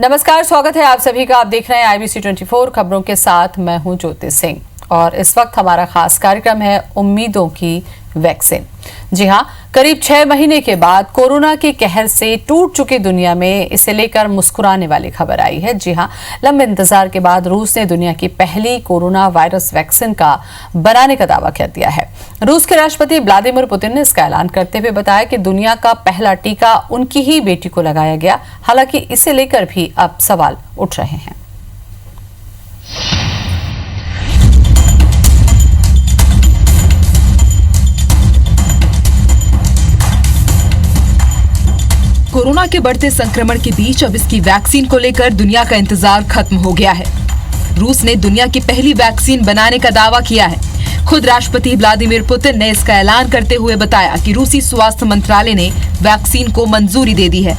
नमस्कार, स्वागत है आप सभी का। आप देख रहे हैं IBC 24 खबरों के साथ मैं हूं ज्योति सिंह और इस वक्त हमारा खास कार्यक्रम है उम्मीदों की वैक्सीन। जी हां, करीब 6 महीने के बाद कोरोना के कहर से टूट चुकी दुनिया में इसे लेकर मुस्कुराने वाली खबर आई है। जी हां, लंबे इंतजार के बाद रूस ने दुनिया की पहली कोरोना वायरस वैक्सीन का बनाने का दावा कर दिया है। रूस के राष्ट्रपति व्लादिमीर पुतिन ने इसका ऐलान करते हुए बताया कि दुनिया का पहला टीका उनकी ही बेटी को लगाया गया। हालांकि इसे लेकर भी अब सवाल उठ रहे हैं। कोरोना के बढ़ते संक्रमण के बीच अब इसकी वैक्सीन को लेकर दुनिया का इंतजार खत्म हो गया है। रूस ने दुनिया की पहली वैक्सीन बनाने का दावा किया है। खुद राष्ट्रपति व्लादिमीर पुतिन ने इसका ऐलान करते हुए बताया कि रूसी स्वास्थ्य मंत्रालय ने वैक्सीन को मंजूरी दे दी है।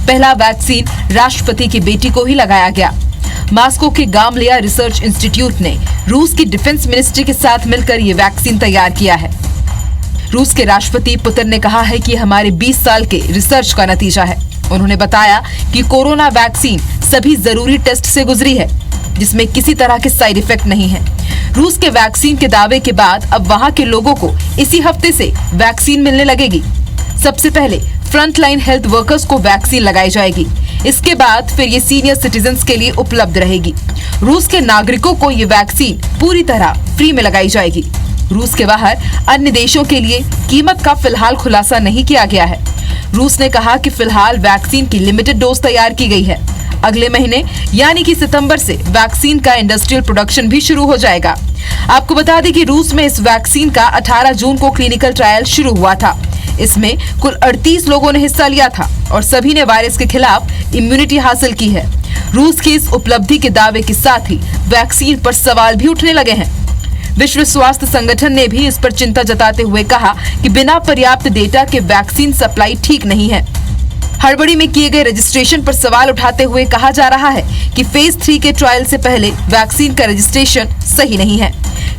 पहला वैक्सीन राष्ट्रपति की बेटी को ही लगाया गया। मॉस्को के गामलेया रिसर्च इंस्टीट्यूट ने रूस की डिफेंस मिनिस्ट्री के साथ मिलकर ये वैक्सीन तैयार किया है। रूस के राष्ट्रपति पुतिन ने कहा है कि हमारे 20 साल के रिसर्च का नतीजा है। उन्होंने बताया कि कोरोना वैक्सीन सभी जरूरी टेस्ट से गुजरी है, जिसमें किसी तरह के साइड इफेक्ट नहीं है। रूस के वैक्सीन के दावे के बाद अब वहां के लोगों को इसी हफ्ते से वैक्सीन मिलने लगेगी। सबसे पहले फ्रंटलाइन हेल्थ वर्कर्स को वैक्सीन लगाई जाएगी। इसके बाद फिर ये सीनियर सिटीजन्स के लिए उपलब्ध रहेगी। रूस के नागरिकों को ये वैक्सीन पूरी तरह फ्री में लगाई जाएगी। रूस के बाहर अन्य देशों के लिए कीमत का फिलहाल खुलासा नहीं किया गया है। रूस ने कहा कि फिलहाल वैक्सीन की लिमिटेड डोज तैयार की गई है। अगले महीने यानी कि सितंबर से वैक्सीन का इंडस्ट्रियल प्रोडक्शन भी शुरू हो जाएगा। आपको बता दें कि रूस में इस वैक्सीन का 18 जून को क्लिनिकल ट्रायल शुरू हुआ था। इसमें कुल 38 लोगों ने हिस्सा लिया था और सभी ने वायरस के खिलाफ इम्यूनिटी हासिल की है। रूस की इस उपलब्धि के दावे के साथ ही वैक्सीन पर सवाल भी उठने लगे हैं। विश्व स्वास्थ्य संगठन ने भी इस पर चिंता जताते हुए कहा कि बिना पर्याप्त डेटा के वैक्सीन सप्लाई ठीक नहीं है। हड़बड़ी में किए गए रजिस्ट्रेशन पर सवाल उठाते हुए कहा जा रहा है कि फेज 3 के ट्रायल से पहले वैक्सीन का रजिस्ट्रेशन सही नहीं है।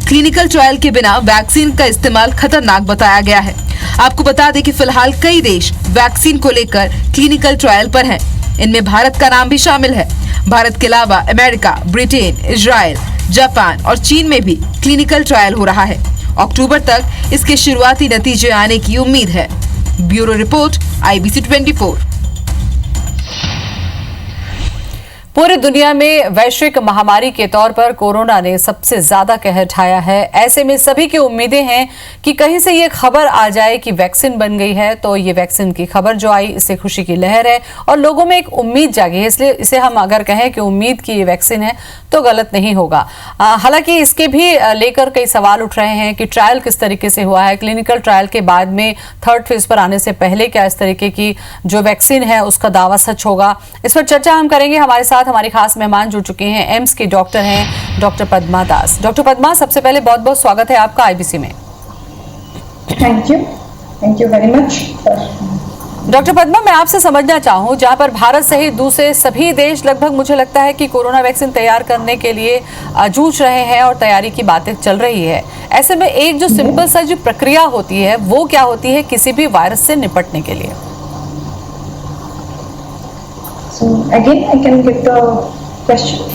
क्लिनिकल ट्रायल के बिना वैक्सीन का इस्तेमाल खतरनाक बताया गया है। आपको बता दें कि फिलहाल कई देश वैक्सीन को लेकर क्लिनिकल ट्रायल पर हैं। इनमें भारत का नाम भी शामिल है। भारत के अलावा अमेरिका, ब्रिटेन, इजराइल, जापान और चीन में भी क्लिनिकल ट्रायल हो रहा है। अक्टूबर तक इसके शुरुआती नतीजे आने की उम्मीद है। Bureau report, IBC 24। पूरी दुनिया में वैश्विक महामारी के तौर पर कोरोना ने सबसे ज्यादा कहर ढाया है। ऐसे में सभी की उम्मीदें हैं कि कहीं से ये खबर आ जाए कि वैक्सीन बन गई है। तो ये वैक्सीन की खबर जो आई, इससे खुशी की लहर है और लोगों में एक उम्मीद जागी है। इसलिए इसे हम अगर कहें कि उम्मीद की ये वैक्सीन है तो गलत नहीं होगा। हालांकि इसके भी लेकर कई सवाल उठ रहे हैं कि ट्रायल किस तरीके से हुआ है, क्लिनिकल ट्रायल के बाद में थर्ड फेज पर आने से पहले क्या इस तरीके की जो वैक्सीन है उसका दावा सच होगा। इस पर चर्चा हम करेंगे। हमारे साथ हमारे खास मेहमान जुड़ चुके हैं। एम्स के डॉक्टर हैं डॉक्टर पद्मा दास। डॉक्टर पद्मा, सबसे पहले बहुत बहुत स्वागत है आपका IBC में। Thank you very much. Doctor Padma, मैं आपसे समझना चाहूँ, जहां पर भारत सहित दूसरे सभी देश लगभग मुझे लगता है कि कोरोना वैक्सीन तैयार करने के लिए जूझ रहे हैं और तैयारी की बातें चल रही है, ऐसे में एक जो सिंपल सा जो प्रक्रिया होती है वो क्या होती है किसी भी वायरस से निपटने के लिए? So again, I can get the question.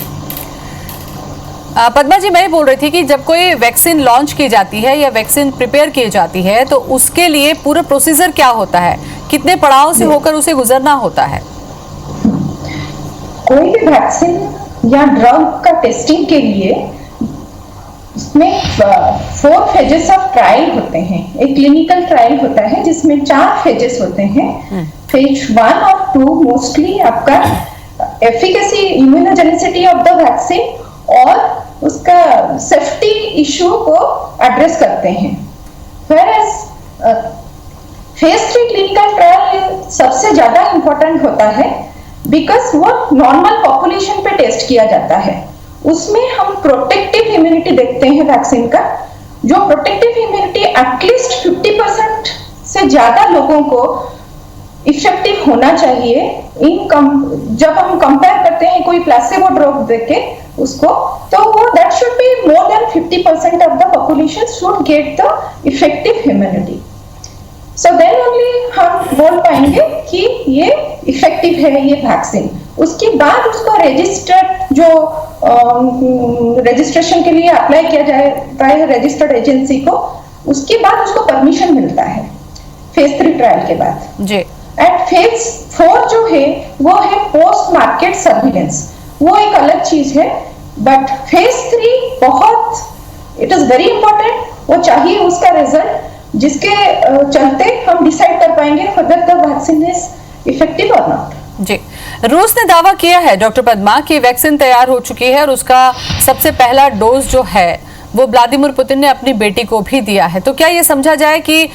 Padma जी, मैं बोल रही थी कि जब कोई वैक्सीन लॉन्च की जाती है या वैक्सीन प्रिपेयर की जाती है तो उसके लिए पूरा प्रोसीजर क्या होता है, कितने पड़ाव से होकर उसे गुजरना होता है? कोई भी वैक्सीन या ड्रग का टेस्टिंग के लिए इसमें 4 फेजेस ऑफ ट्रायल होते हैं। एक क्लिनिकल ट्रायल होता है जिसमें 4 फेजेस होते हैं। फेज 1 और 2 मोस्टली आपका efficacy, immunogenicity of the vaccine और उसका सेफ्टी इशू को एड्रेस करते हैं। फेज 3 क्लिनिकल ट्रायल सबसे ज्यादा इंपॉर्टेंट होता है बिकॉज वो नॉर्मल पॉपुलेशन पे टेस्ट किया जाता है। उसमें हम प्रोटेक्टिव इम्यूनिटी देखते हैं वैक्सीन का, जो प्रोटेक्टिव इम्यूनिटी एटलीस्ट 50% से ज्यादा लोगों को इफेक्टिव होना चाहिए। जब हम कंपेयर करते हैं कोई प्लेसिबो ड्रग देके उसको, तो वो that should be more than 50% of the population should get the effective immunity. So then only हम बोल पाएंगे कि ये इफेक्टिव है ये वैक्सीन। उसके बाद उसका रजिस्टर्ड जो रजिस्ट्रेशन के लिए अप्लाई किया जाता है रजिस्टर्ड एजेंसी को, उसके बाद उसको परमिशन मिलता है फेज 3 ट्रायल के बाद जी। एंड फेज 4 जो है वो है पोस्ट मार्केट सर्विलेंस, वो एक अलग चीज है। बट फेज 3 बहुत इट इज वेरी इंपॉर्टेंट, वो चाहिए उसका रिजल्ट जिसके चलते हम डिसाइड कर पाएंगे whether the vaccine is effective or not। जी, रूस ने दावा किया है डॉक्टर पद्मा कि वैक्सीन तैयार हो चुकी है और उसका सबसे पहला डोज जो है वो व्लादिमीर पुतिन ने अपनी बेटी को भी दिया है। तो क्या ये समझा जाए कि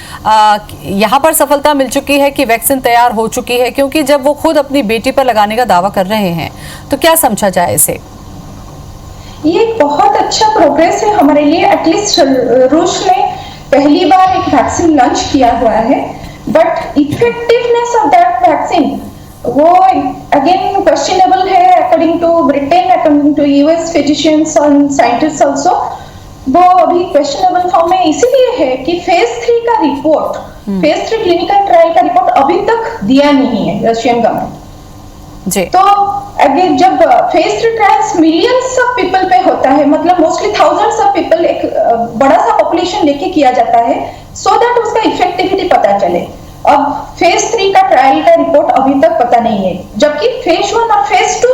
यहाँ पर सफलता मिल चुकी है कि वैक्सीन तैयार हो चुकी है, क्योंकि जब वो खुद अपनी बेटी पर लगाने का दावा कर रहे हैं तो क्या समझा जाए इसे? ये एक बहुत अच्छा प्रोग्रेस है हमारे लिए। एटलीस्ट रूस ने पहली बार एक वैक्सीन लॉन्च किया हुआ है, but effectiveness of that vaccine वो अगेन क्वेश्चनेबल है according to Britain, according to US physicians and scientists also. वो अभी क्वेश्चनेबल फॉर्म में इसीलिए है कि फेज 3 का रिपोर्ट, फेज 3 क्लिनिकल ट्रायल का रिपोर्ट अभी तक दिया नहीं है रशियन गवर्नमेंट जी। तो अगेन जब phase 3 trials millions of people पे होता है, मतलब मोस्टली थाउजेंड्स ऑफ पीपल, एक बड़ा सा पॉपुलेशन लेके किया जाता है सो दैट उसका इफेक्टिविटी पता चले। अब फेज 3 का ट्रायल का रिपोर्ट अभी तक पता नहीं है, जबकि फेज 1 और फेज 2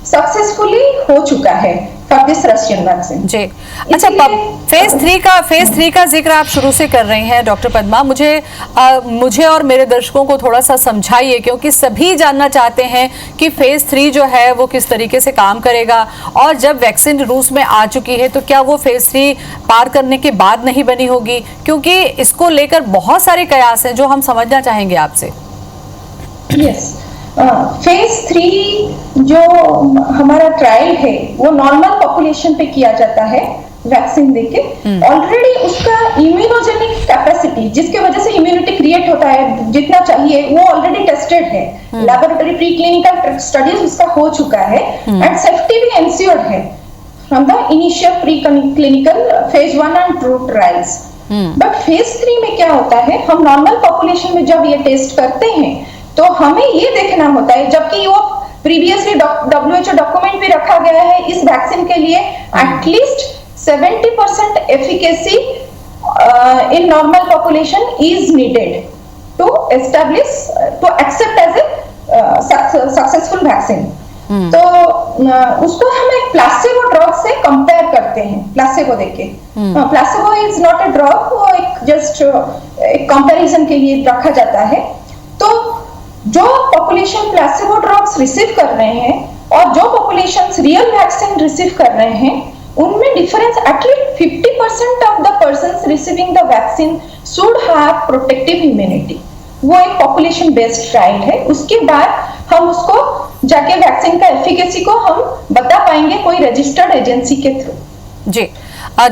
सक्सेसफुली हो चुका है फॉर दिस रशियन वैक्सीन जी। अच्छा, फेज 3 का जिक्र आप शुरू से कर रही हैं डॉक्टर पद्मा, मुझे और मेरे दर्शकों को थोड़ा सा समझाइए, क्योंकि सभी जानना चाहते हैं कि फेज 3 जो है वो किस तरीके से काम करेगा, और जब वैक्सीन रूस में आ चुकी है तो क्या वो फेज 3 पार करने के बाद नहीं बनी होगी, क्योंकि इसको लेकर बहुत सारे कयास हैं जो हम समझना चाहेंगे आपसे। यस, फेज 3 जो हमारा ट्रायल है वो नॉर्मल पॉपुलेशन पे किया जाता है वैक्सीन देके। ऑलरेडी उसका इम्यूनोजेनिक कैपेसिटी, जिसके वजह से इम्यूनिटी क्रिएट होता है जितना चाहिए, वो ऑलरेडी टेस्टेड है। लैबोरेटरी प्री क्लिनिकल स्टडीज उसका हो चुका है एंड सेफ्टी भी एंश्योर्ड है from the initial pre clinical phase 1 and 2 trials. But phase 3 में क्या होता है, हम नॉर्मल पॉपुलेशन में जब ये टेस्ट करते हैं तो हमें ये देखना होता है, जबकि वो प्रीवियसली WHO डॉक्यूमेंट भी रखा गया है इस वैक्सीन के लिए, at least 70% efficacy in normal population is needed to establish to accept as a successful vaccine. तो उसको हम एक प्लासेबो ड्रग से कंपेयर करते हैं, प्लासेबो देके। Placebo is not a drug, वो एक जस्ट एक कंपैरिजन के लिए रखा जाता है। तो जो पॉपुलेशन प्लासेबो ड्रग्स रिसीव कर रहे हैं और जो पॉपुलेशंस रियल वैक्सीन रिसीव कर रहे हैं, उनमें difference at least 50% of the persons receiving the vaccine should have protective immunity. वो एक पॉपुलेशन बेस्ड ट्रायल है। उसके बाद हम उसको जाके वैक्सीन का एफिकेसी को हम बता पाएंगे कोई रजिस्टर्ड एजेंसी के थ्रू। जी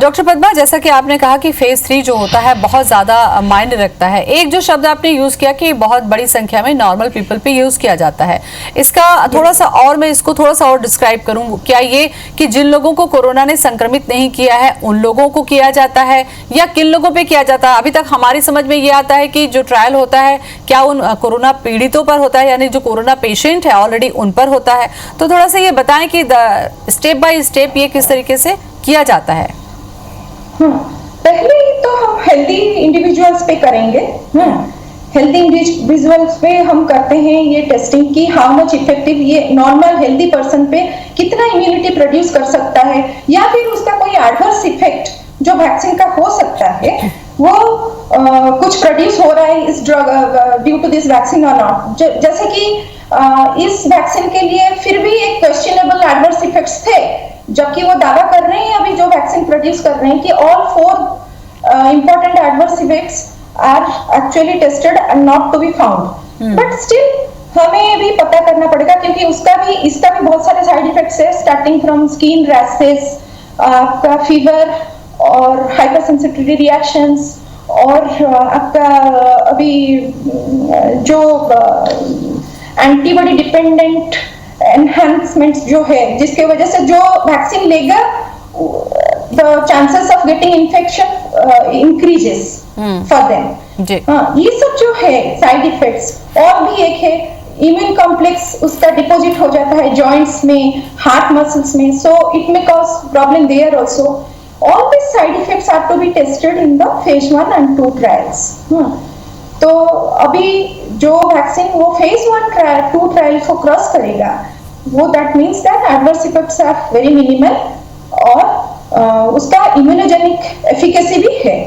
डॉक्टर पद्मा, जैसा कि आपने कहा कि फेज 3 जो होता है बहुत ज्यादा मायने रखता है। एक जो शब्द आपने यूज किया कि बहुत बड़ी संख्या में नॉर्मल पीपल पे यूज किया जाता है, इसका थोड़ा सा और मैं इसको थोड़ा सा और डिस्क्राइब करूं, क्या ये कि जिन लोगों को कोरोना ने संक्रमित नहीं किया है उन लोगों को किया जाता है, या किन लोगों पे किया जाता है? अभी तक हमारी समझ में ये आता है कि जो ट्रायल होता है क्या उन कोरोना पीड़ितों पर होता है, यानी जो कोरोना पेशेंट है ऑलरेडी उन पर होता है। तो थोड़ा सा ये बताएं कि स्टेप बाय स्टेप ये किस तरीके से किया जाता है। पहले तो हम हेल्दी इंडिविजुअल्स पे करेंगे। हेल्दी इंडिविजुअल्स पे हम करते हैं ये टेस्टिंग की हाउ मच इफेक्टिव ये नॉर्मल हेल्दी पर्सन पे कितना इम्यूनिटी प्रोड्यूस कर सकता है, या फिर उसका कोई एडवर्स इफेक्ट जो वैक्सीन का हो सकता है वो कुछ प्रोड्यूस हो रहा है इस drug due to this vaccine और नॉट। जैसे कि इस वैक्सीन के लिए फिर भी एक क्वेश्चनेबल एडवर्स इफेक्ट्स थे, जबकि वो दावा कर रहे हैं अभी जो वैक्सीन प्रोड्यूस कर रहे हैं कि all 4 important adverse effects are actually tested and not to be found. But still हमें भी पता करना पड़ेगा, क्योंकि इसका भी बहुत सारे साइड इफेक्ट्स है, स्टार्टिंग फ्रॉम स्किन रैशेस, आपका फीवर और हाइपर सेंसिटिविटी रिएक्शंस, और आपका अभी जो एंटीबॉडी डिपेंडेंट एनहांसमेंट्स जो है, जिसके वजह से जो वैक्सीन लेगा the chances of getting infection increases for them। ये सब जो है साइड इफेक्ट्स। और भी एक है इम्यून कॉम्प्लेक्स उसका डिपॉजिट हो जाता है जॉइंट्स में, हार्ट मसल्स में, so it may cause problem there also. All this side effects are to be tested in the phase 1 and 2 trials. तो अभी जो वैक्सीन वो फेज 1 ट्रायल 2 ट्रायल को क्रॉस करेगा, वो that means that adverse effects are very minimal और उसका immunogenic efficacy भी है.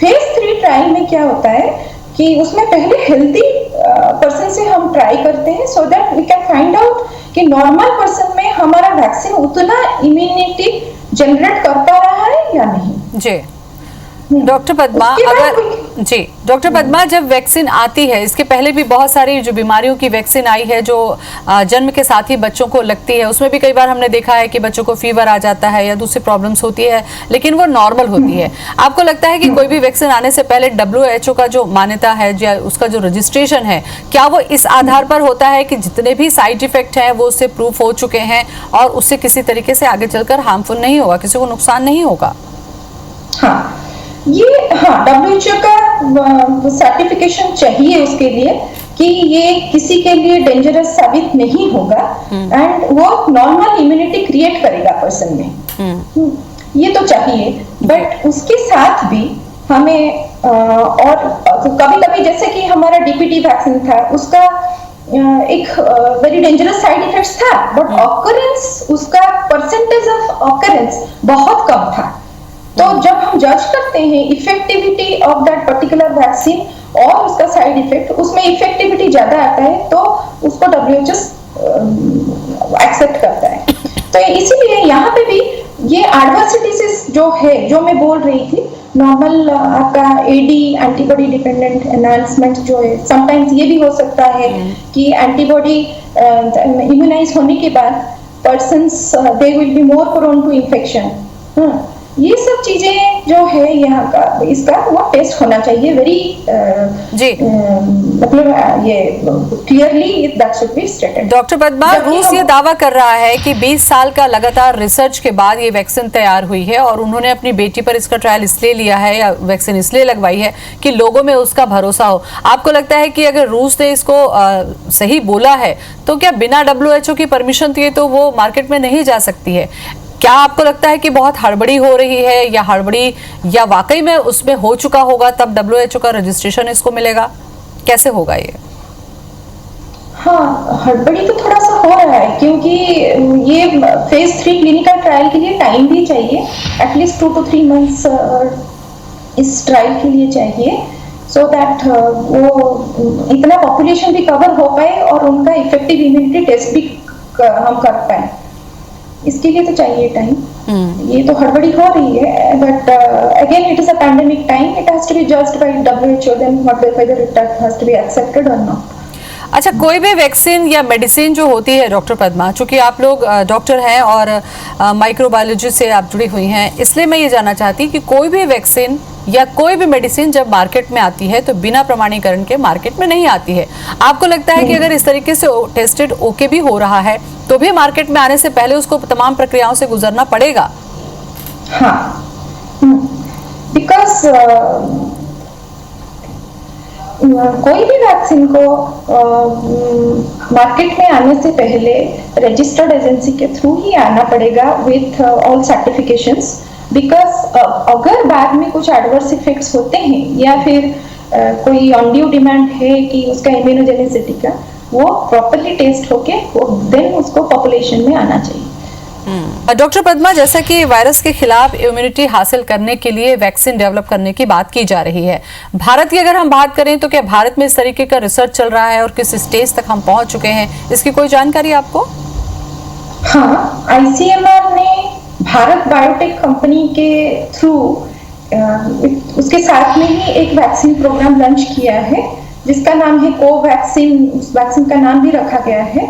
फेज 3 ट्रायल में क्या होता है कि उसमें पहले हेल्दी पर्सन से हम ट्राई करते हैं so that we can find out कि नॉर्मल पर्सन में हमारा वैक्सीन उतना इम्यूनिटी जनरेट कर पा रहा है या नहीं. जी डॉक्टर पद्मा, डॉक्टर पद्मा, जब वैक्सीन आती है, इसके पहले भी बहुत सारी जो बीमारियों की वैक्सीन आई है जो जन्म के साथ ही बच्चों को लगती है, उसमें भी कई बार हमने देखा है कि बच्चों को फीवर आ जाता है या दूसरी प्रॉब्लम्स होती है, लेकिन वो नॉर्मल होती है. आपको लगता है कि कोई भी वैक्सीन आने से पहले WHO का जो मान्यता है या उसका जो रजिस्ट्रेशन है, क्या वो इस आधार पर होता है कि जितने भी साइड इफेक्ट हैं वो उससे प्रूफ हो चुके हैं और उससे किसी तरीके से आगे चलकर हार्मफुल नहीं होगा, किसी को नुकसान नहीं होगा? हाँ, WHO का सर्टिफिकेशन चाहिए उसके लिए कि ये किसी के लिए डेंजरस साबित नहीं होगा एंड वो नॉर्मल इम्यूनिटी क्रिएट करेगा पर्सन में. ये तो चाहिए, बट उसके साथ भी हमें और कभी-कभी जैसे कि हमारा DPT वैक्सीन था, उसका एक वेरी डेंजरस साइड इफेक्ट्स था, बट ऑकरेंस उसका परसेंटेज ऑफ ऑकरेंस बहुत कम था. तो जब हम जज करते हैं effectivity of that particular vaccine और उसका साइड इफेक्ट, उसमें इफेक्टिविटी ज्यादा आता है तो उसको WHO एक्सेप्ट करता है. तो इसीलिए यहाँ पे भी ये एडवर्सिटीज जो है, जो मैं बोल रही थी, नॉर्मल आपका AD एंटीबॉडी डिपेंडेंट एनहांसमेंट जो है, समटाइम्स ये भी हो सकता है कि एंटीबॉडी इम्यूनाइज होने के बाद persons they will be more prone to infection. ये सब चीजें जो है यहाँ का इसका वो टेस्ट होना चाहिए वेरी मतलब ये clearly that should be stated. Doctor Padma, रूस ये दावा कर रहा है कि 20 साल का लगातार रिसर्च के बाद ये वैक्सीन तैयार हुई है और उन्होंने अपनी बेटी पर इसका ट्रायल इसलिए लिया है या वैक्सीन इसलिए लगवाई है कि लोगों में उसका भरोसा हो. आपको लगता है कि अगर रूस ने इसको सही बोला है तो क्या बिना WHO की परमिशन दिए तो वो मार्केट में नहीं जा सकती है? क्या आपको लगता है कि बहुत हड़बड़ी हो रही है या हड़बड़ी या वाकई में उसमें हो चुका होगा तब WHO का रजिस्ट्रेशन इसको मिलेगा? कैसे होगा ये? हाँ, हड़बड़ी तो थोड़ा सा हो रहा है क्योंकि ये फेज 3 क्लिनिकल ट्रायल के लिए टाइम भी चाहिए, एटलीस्ट 2 to 3 मंथ्स इस ट्रायल के लिए चाहिए, सो दैट वो इतना पॉपुलेशन भी कवर हो पाए और उनका इफेक्टिव इम्यूनिटी टेस्ट भी हम कर पाए. इसके लिए तो चाहिए टाइम. ये तो हड़बड़ी हो रही है, but again it is a pandemic time, it has to be judged by WHO, then whatever it has to be accepted और नॉट. अच्छा, कोई भी वैक्सीन या मेडिसिन जो होती है डॉक्टर पद्मा, चूंकि आप लोग डॉक्टर हैं और माइक्रोबायोलॉजी से आप जुड़ी हुई हैं, इसलिए मैं ये जानना चाहती कि कोई भी वैक्सीन या कोई भी मेडिसिन जब मार्केट में आती है तो बिना प्रमाणीकरण के मार्केट में नहीं आती है. आपको लगता है कि अगर इस तरीके से टेस्टेड ओके भी हो रहा है तो भी मार्केट में आने से पहले उसको तमाम प्रक्रियाओं से गुजरना पड़ेगा? हाँ, बिकॉज कोई भी वैक्सीन को मार्केट में आने से पहले रजिस्टर्ड एजेंसी के थ्रू ही आना पड़ेगा विथ ऑल सर्टिफिकेशंस. बिकॉज अगर बाद में कुछ एडवर्स इफेक्ट्स होते हैं या फिर कोई अनड्यू डिमांड है कि उसका इम्यूनोजेनिसिटी का, वो प्रॉपर्ली टेस्ट होके वो देन उसको पॉपुलेशन में आना चाहिए. डॉक्टर पद्मा, जैसा कि वायरस के खिलाफ इम्यूनिटी हासिल करने के लिए वैक्सीन डेवलप करने की बात की जा रही है, भारत की अगर हम बात करें तो क्या भारत में इस तरीके का रिसर्च चल रहा है और किस स्टेज तक हम पहुंच चुके हैं, इसकी कोई जानकारी आपको? हाँ, ICMR ने भारत बायोटेक कंपनी के थ्रू उसके साथ में ही एक वैक्सीन प्रोग्राम लॉन्च किया है जिसका नाम है कोवैक्सीन. उस वैक्सीन का नाम भी रखा गया है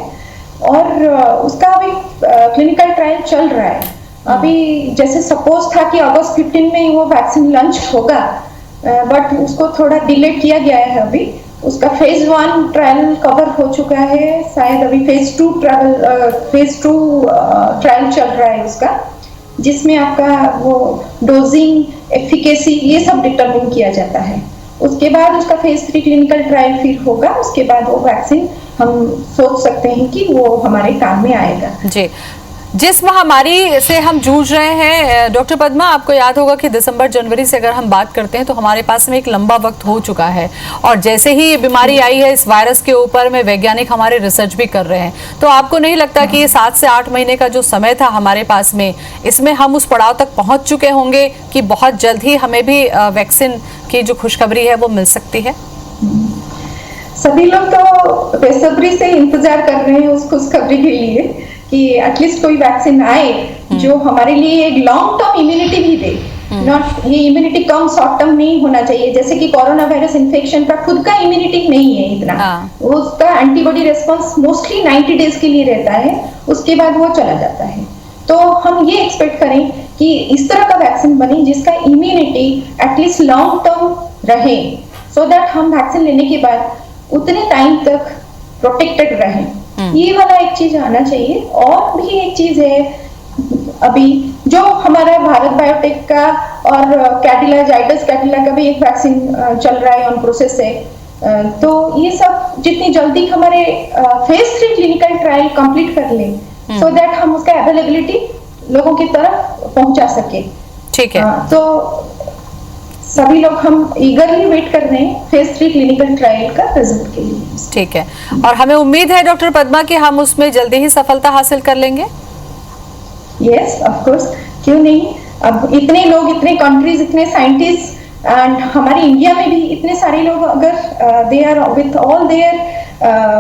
और उसका अभी क्लिनिकल ट्रायल चल रहा है. अभी जैसे सपोज था कि अगस्त 15 में वो वैक्सीन लॉन्च होगा, बट उसको थोड़ा डिले किया गया है. अभी उसका फेज 1 ट्रायल कवर हो चुका है, शायद अभी फेज 2 ट्रायल चल रहा है उसका, जिसमें आपका वो डोजिंग, एफिकेसी ये सब डिटरमिन किया जाता है. उसके बाद उसका फेज 3 क्लिनिकल ट्रायल फिर होगा, उसके बाद वो वैक्सीन हम सोच सकते हैं कि वो हमारे काम में आएगा। जी, जिस महामारी से हम जूझ रहे हैं डॉक्टर पद्मा, आपको याद होगा कि दिसंबर जनवरी से अगर हम बात करते हैं तो हमारे पास में एक लंबा वक्त हो चुका है, और जैसे ही ये बीमारी आई है इस वायरस के ऊपर में वैज्ञानिक हमारे रिसर्च भी कर रहे हैं। तो आपको नहीं लगता कि ये 7 से 8 महीने का जो समय था हमारे पास में, इसमें हम उस पड़ाव तक पहुंच चुके होंगे कि बहुत जल्द ही हमें भी वैक्सीन की जो खुशखबरी है वो मिल सकती है? सभी लोग तो बेसब्री से इंतजार कर रहे हैं उस खुशखबरी के लिए कि एटलीस्ट कोई वैक्सीन आए जो हमारे लिए एक लॉन्ग टर्म इम्यूनिटी भी दे। नॉट ये इम्यूनिटी कम शॉर्ट टर्म नहीं होना चाहिए, जैसे कि कोरोना वायरस इन्फेक्शन का खुद का इम्यूनिटी नहीं है इतना, उसका एंटीबॉडी रिस्पांस मोस्टली 90 डेज के लिए रहता है, उसके बाद वो चला जाता है। तो हम ये एक्सपेक्ट करें कि इस तरह का वैक्सीन बने जिसका इम्यूनिटी एटलीस्ट लॉन्ग टर्म रहे, सो दैट हम वैक्सीन लेने के बाद उतने टाइम तक प्रोटेक्टेड रहें। ये वाला एक चीज आना चाहिए। और भी एक चीज है, अभी जो हमारा भारत बायोटेक का और कैडिला जाइडस कैडिला का भी एक वैक्सीन चल रहा है ऑन प्रोसेस है, तो ये सब जितनी जल्दी हमारे फेज 3 क्लिनिकल ट्रायल कंप्लीट कर ले, सो दैट हम उसका अवेलेबिलिटी लोगों की तरफ पहुंचा सके। ठीक है। तो सभी लोग हम ईगरली वेट कर रहे हैं फेज 3 क्लिनिकल ट्रायल का रिजल्ट के लिए। ठीक है, और हमें उम्मीद है डॉक्टर पद्मा कि हम उसमें जल्दी ही सफलता हासिल कर लेंगे। यस, ऑफ कोर्स, क्यों नहीं। अब इतने लोग, इतने कंट्रीज, इतने साइंटिस्ट एंड हमारे इंडिया में भी इतने सारे लोग, अगर they are with all their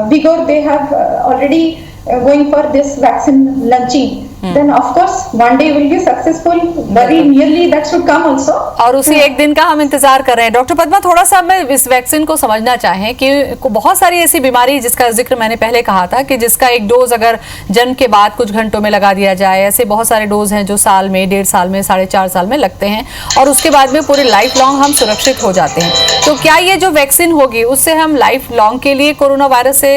vigour, they have already going for this vaccine launching, then of course one day will be successful, very nearly that should come also। और उसी एक दिन का हम इंतजार कर रहे हैं। डॉक्टर पद्मा, थोड़ा सा मैं इस वैक्सीन को समझना चाहें कि बहुत सारी ऐसी बीमारी जिसका जिक्र मैंने पहले कहा था कि जिसका एक डोज अगर जन्म के बाद कुछ घंटों में लगा दिया जाए, ऐसे बहुत सारे डोज हैं जो साल में, 1.5 साल में, 4.5 साल में लगते हैं, और उसके बाद में पूरे लाइफ लॉन्ग हम सुरक्षित हो जाते हैं। तो क्या ये जो वैक्सीन होगी उससे हम लाइफ लॉन्ग के लिए कोरोना वायरस से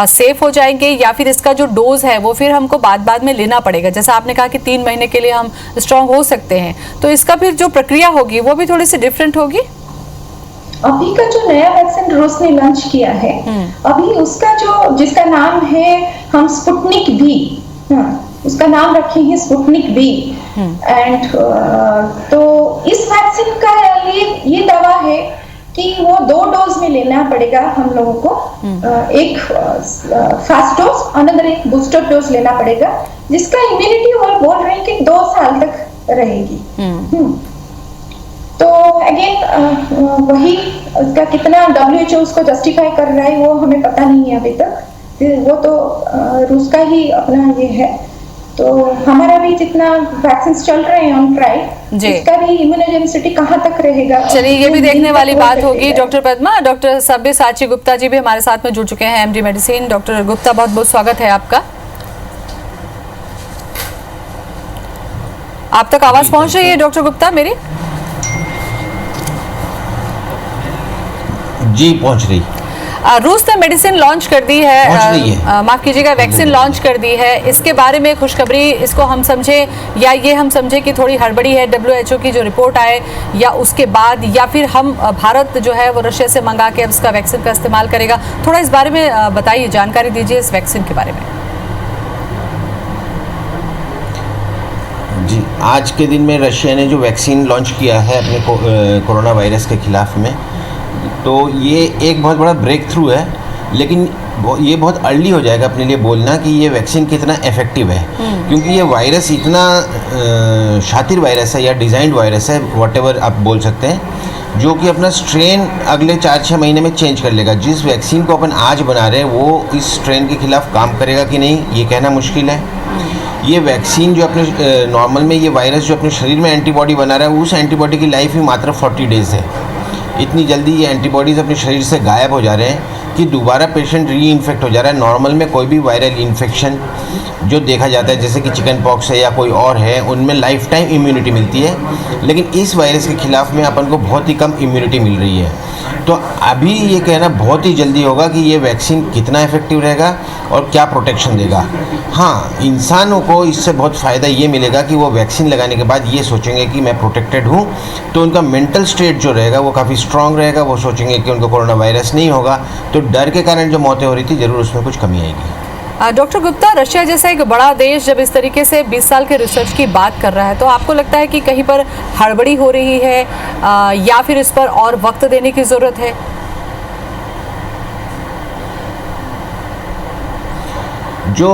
सेफ हो जाएंगे, या फिर इसका जो डोज है वो फिर हमको बाद में लेना पड़ेगा? जैसा आपने कहा कि 3 महीने के लिए हम स्ट्रांग हो सकते हैं, तो इसका फिर जो प्रक्रिया होगी वो भी थोड़ी सी डिफरेंट होगी। अभी का जो नया वैक्सीन रूस ने लॉन्च किया है, अभी उसका जो जिसका नाम है हम स्पुतनिक वी, उसका नाम रखे हैं स्पुतनिक वी। एंड तो इस वैक्सीन का ये दावा है कि वो 2 डोज में लेना पड़ेगा हम लोगों को, एक फर्स्ट डोज, अनदर एक बूस्टर डोज लेना पड़ेगा, जिसका इम्यूनिटी वो बोल रहे हैं कि 2 साल तक रहेगी। तो अगेन वही उसका कितना WHO उसको जस्टिफाई कर रहा है वो हमें पता नहीं है अभी तक, वो तो रूस का ही अपना ये है। तो हमारा भी जितना वैक्सीन चल रहे हैं ऑन ट्रायल, इसका भी इम्यूनोजेनिसिटी कहाँ तक रहेगा, चलिए ये भी देखने वाली बात होगी। डॉक्टर पद्मा, डॉक्टर सब्यसाची गुप्ता जी भी हमारे साथ में जुड़ चुके हैं, MD मेडिसिन। डॉक्टर गुप्ता, बहुत बहुत स्वागत है आपका। आप तक आवाज पहुंच रही है डॉक्टर गुप्ता मेरी? जी पहुंच रही। रूस ने मेडिसिन लॉन्च कर दी है, माफ कीजिएगा, वैक्सीन लॉन्च कर दी है। इसके बारे में खुशखबरी इसको हम समझे, या ये हम समझे कि थोड़ी हड़बड़ी है WHO की जो रिपोर्ट आए, या उसके बाद, या फिर हम भारत जो है वो रशिया से मंगा के अब इसका वैक्सीन का इस्तेमाल करेगा? थोड़ा इस बारे में बताइए, जानकारी दीजिए इस वैक्सीन के बारे में। जी, आज के दिन में रशिया ने जो वैक्सीन लॉन्च किया है अपने कोरोना वायरस के खिलाफ में, तो ये एक बहुत बड़ा ब्रेक थ्रू है, लेकिन ये बहुत अर्ली हो जाएगा अपने लिए बोलना कि ये वैक्सीन कितना इफेक्टिव है, क्योंकि ये वायरस इतना शातिर वायरस है या डिज़ाइंड वायरस है, व्हाटएवर आप बोल सकते हैं, जो कि अपना स्ट्रेन अगले 4-6 महीने में चेंज कर लेगा। जिस वैक्सीन को अपन आज बना रहे हैं वो इस स्ट्रेन के खिलाफ काम करेगा कि नहीं ये कहना मुश्किल है। ये वैक्सीन जो अपने नॉर्मल में ये वायरस जो अपने शरीर में एंटीबॉडी बना रहा है, उस एंटीबॉडी की लाइफ ही मात्र 40 डेज़ है। इतनी जल्दी ये एंटीबॉडीज़ अपने शरीर से गायब हो जा रहे हैं कि दोबारा पेशेंट री इन्फेक्ट हो जा रहा है। नॉर्मल में कोई भी वायरल इन्फेक्शन जो देखा जाता है, जैसे कि चिकन पॉक्स है या कोई और है, उनमें लाइफ टाइम इम्यूनिटी मिलती है, लेकिन इस वायरस के खिलाफ में अपन को बहुत ही कम इम्यूनिटी मिल रही है। तो अभी ये कहना बहुत ही जल्दी होगा कि ये वैक्सीन कितना इफेक्टिव रहेगा और क्या प्रोटेक्शन देगा। हाँ, इंसानों को इससे बहुत फ़ायदा ये मिलेगा कि वो वैक्सीन लगाने के बाद ये सोचेंगे कि मैं प्रोटेक्टेड हूँ, तो उनका मेंटल स्टेट जो रहेगा वो काफ़ी स्ट्रांग रहेगा। वो सोचेंगे कि उनको कोरोना वायरस नहीं होगा, तो डर के कारण जो मौतें हो रही थी ज़रूर उसमें कुछ कमी आएगी। डॉक्टर गुप्ता, रशिया जैसा एक बड़ा देश जब इस तरीके से 20 साल के रिसर्च की बात कर रहा है, तो आपको लगता है कि कहीं पर हड़बड़ी हो रही है या फिर इस पर और वक्त देने की ज़रूरत है? जो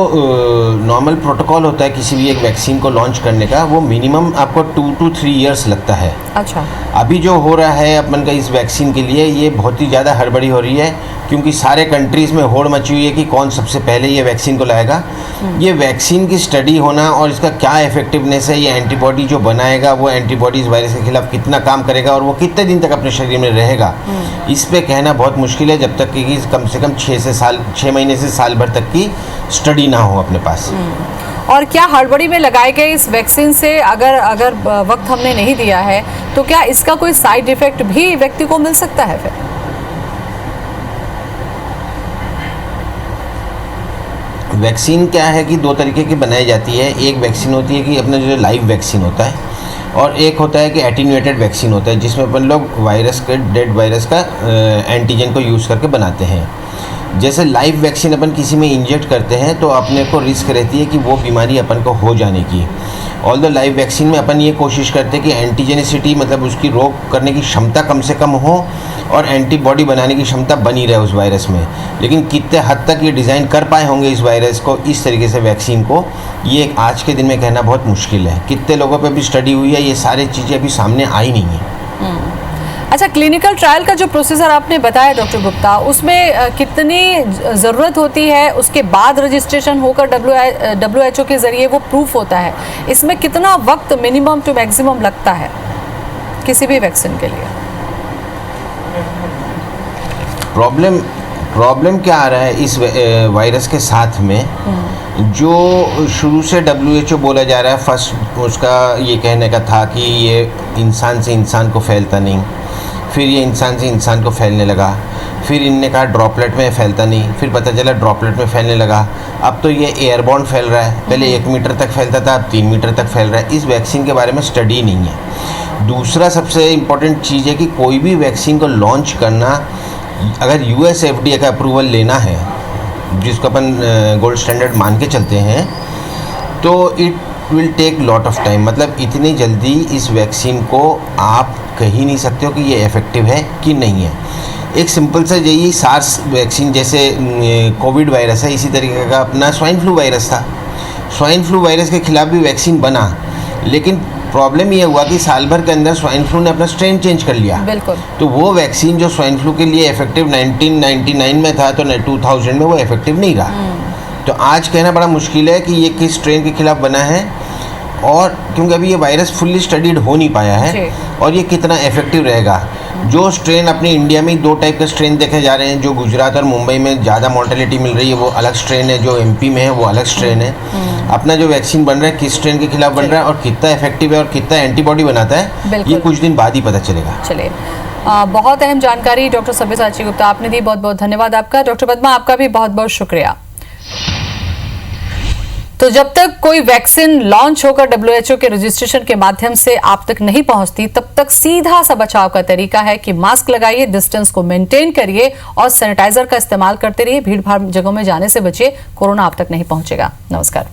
नॉर्मल प्रोटोकॉल होता है किसी भी एक वैक्सीन को लॉन्च करने का, वो मिनिमम आपको 2 to 3 इयर्स लगता है। अच्छा। अभी जो हो रहा है अपन का इस वैक्सीन के लिए, ये बहुत ही ज़्यादा हड़बड़ी हो रही है, क्योंकि सारे कंट्रीज़ में होड़ मची हुई है कि कौन सबसे पहले ये वैक्सीन को लाएगा। ये वैक्सीन की स्टडी होना और इसका क्या इफेक्टिवनेस है, ये एंटीबॉडी जो बनाएगा वो एंटीबॉडी इस वायरस के खिलाफ कितना काम करेगा और वो कितने दिन तक अपने शरीर में रहेगा, इस पे कहना बहुत मुश्किल है, जब तक कि कम से कम 6 महीने से साल भर तक की स्टडी ना हो अपने पास। और क्या हड़बड़ी में लगाए गए इस वैक्सीन से अगर वक्त हमने नहीं दिया है, तो क्या इसका कोई साइड इफेक्ट भी व्यक्ति को मिल सकता है फिर? वैक्सीन क्या है कि 2 तरीके की बनाई जाती है। एक वैक्सीन होती है कि अपना जो लाइव वैक्सीन होता है, और एक होता है कि एटीन्यूएटेड वैक्सीन होता है, जिसमें अपन लोग वायरस के डेड वायरस का एंटीजन को यूज़ करके बनाते हैं। जैसे लाइव वैक्सीन अपन किसी में इंजेक्ट करते हैं तो अपने को रिस्क रहती है कि वो बीमारी अपन को हो जाने की। ऑल्दो लाइव वैक्सीन में अपन ये कोशिश करते हैं कि एंटीजेनिसिटी, मतलब उसकी रोग करने की क्षमता कम से कम हो और एंटीबॉडी बनाने की क्षमता बनी रहे उस वायरस में। लेकिन कितने हद तक ये डिज़ाइन कर पाए होंगे इस वायरस को, इस तरीके से वैक्सीन को, ये आज के दिन में कहना बहुत मुश्किल है। कितने लोगों पे भी स्टडी हुई है, ये सारी चीज़ें अभी सामने आई नहीं है। अच्छा, क्लिनिकल ट्रायल का जो प्रोसीजर आपने बताया डॉक्टर गुप्ता, उसमें कितनी ज़रूरत होती है, उसके बाद रजिस्ट्रेशन होकर WHO के ज़रिए वो प्रूफ होता है, इसमें कितना वक्त मिनिमम टू मैक्सिमम लगता है किसी भी वैक्सीन के लिए? प्रॉब्लम क्या आ रहा है इस वायरस के साथ में, जो शुरू से WHO बोला जा रहा है, फर्स्ट उसका ये कहने का था कि ये इंसान से इंसान को फैलता नहीं, फिर ये इंसान से इंसान को फैलने लगा, फिर इनने कहा ड्रॉपलेट में फैलता नहीं, फिर पता चला ड्रॉपलेट में फैलने लगा, अब तो ये एयरबॉर्न फैल रहा है। पहले 1 मीटर तक फैलता था, अब 3 मीटर तक फैल रहा है। इस वैक्सीन के बारे में स्टडी नहीं है। दूसरा सबसे इम्पोर्टेंट चीज़ है कि कोई भी वैक्सीन को लॉन्च करना, अगर US FDA का अप्रूवल लेना है, जिसको अपन गोल्ड स्टैंडर्ड मान के चलते हैं, तो it will take lot of time. मतलब इतनी जल्दी इस वैक्सीन को आप कह ही नहीं सकते हो कि ये इफ़ेक्टिव है कि नहीं है। एक सिंपल सा यही सार्स वैक्सीन, जैसे कोविड वायरस है, इसी तरीके का अपना स्वाइन फ्लू वायरस था। स्वाइन फ्लू वायरस के खिलाफ भी वैक्सीन बना, लेकिन प्रॉब्लम ये हुआ कि साल भर के अंदर स्वाइन फ्लू ने अपना स्ट्रेन चेंज कर लिया। बिल्कुल। तो वो वैक्सीन जो स्वाइन फ्लू के लिए इफेक्टिव 1999 में था, तो 2000 में वो इफेक्टिव नहीं रहा। तो आज कहना बड़ा मुश्किल है कि ये किस स्ट्रेन के खिलाफ बना है, और क्योंकि अभी ये वायरस फुल्ली स्टडीड हो नहीं पाया है, और ये कितना इफेक्टिव रहेगा। जो स्ट्रेन अपने इंडिया में 2 टाइप के स्ट्रेन देखे जा रहे हैं, जो गुजरात और मुंबई में ज़्यादा मॉर्टेलिटी मिल रही है वो अलग स्ट्रेन है, जो MP में है वो अलग स्ट्रेन है। अपना जो वैक्सीन बन रहा है किस स्ट्रेन के खिलाफ बन रहा है और कितना इफेक्टिव है और कितना एंटीबॉडी बनाता है, ये कुछ दिन बाद ही पता चलेगा। चलिए, बहुत अहम जानकारी डॉक्टर सब्यसाची गुप्ता आपने दी, बहुत बहुत धन्यवाद आपका। डॉक्टर पद्मा, आपका भी बहुत बहुत शुक्रिया। तो जब तक कोई वैक्सीन लॉन्च होकर WHO के रजिस्ट्रेशन के माध्यम से आप तक नहीं पहुंचती, तब तक सीधा सा बचाव का तरीका है कि मास्क लगाइए, डिस्टेंस को मेंटेन करिए और सैनिटाइजर का इस्तेमाल करते रहिए। भीड़ भाड़ जगहों में जाने से बचिए, कोरोना आप तक नहीं पहुंचेगा। नमस्कार।